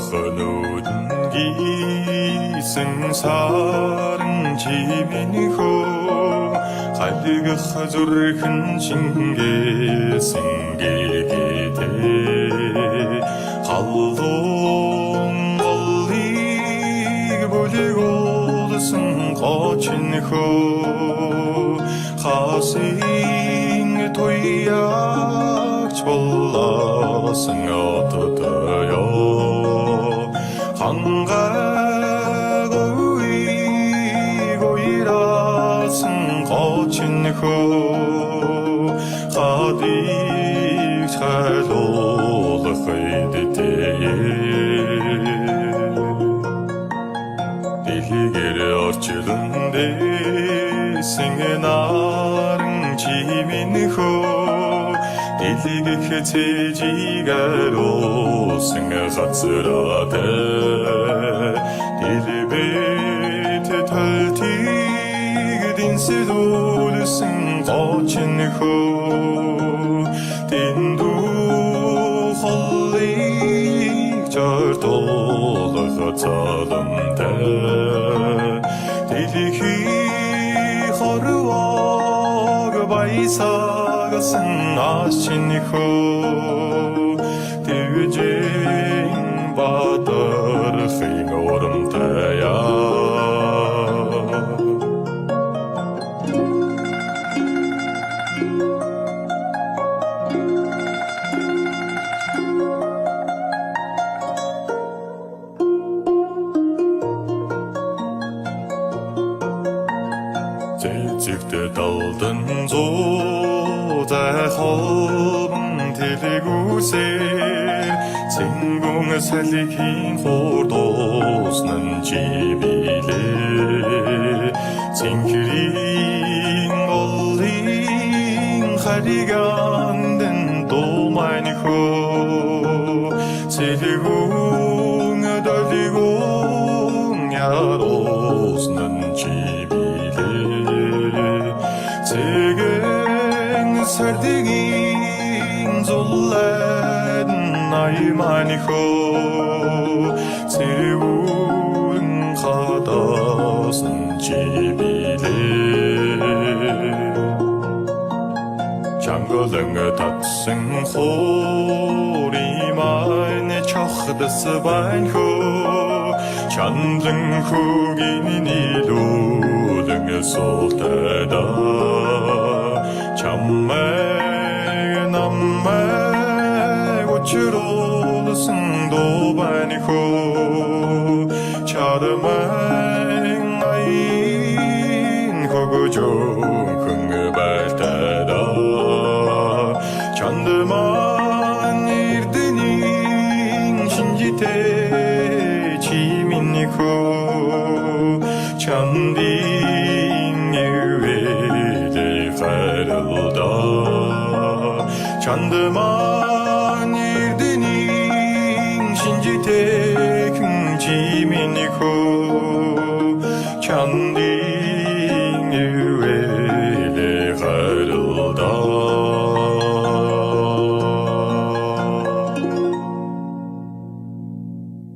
хонуудын саран чиминхөө халигх зүрхэн шингээсэнгэгэтэ халуун голыг бүлэгүүлсэн гочинхөө хасын туяач болласан ототоё Хөө хадиг хайлуулах эдэтээ дэлгэр орчлон дэсэнаран чиминхөө дэлгэх цэжигаросын газраатай дэлбэт талтиг динсэлүүлсэн гочинхөө тэндүү холлыг жартуулах цаламтай дэлхий хорвог баясагсан ашинхөө тэгжин бадархын оромтая Зэгтэ талдан зузай холбон тэлгүүсээр цэнгүүн салхин хурдууснан чибилээ цэнхрийн оллын харигандэн думайнхөө цэлгүүн дөлгүүн яруснан Цэгэн сардыгин зуллан найманихоо цэгүүн хадасан чибилээ Чангалан татсан хоримайн чахдас банхоо чанлан хүүгийн нилүүлэн суултада Чаммай наммай учруулсан добанихөө чармай айн хогожон байтада чандман ирдэнийн шинжтэй чиминихөө чанди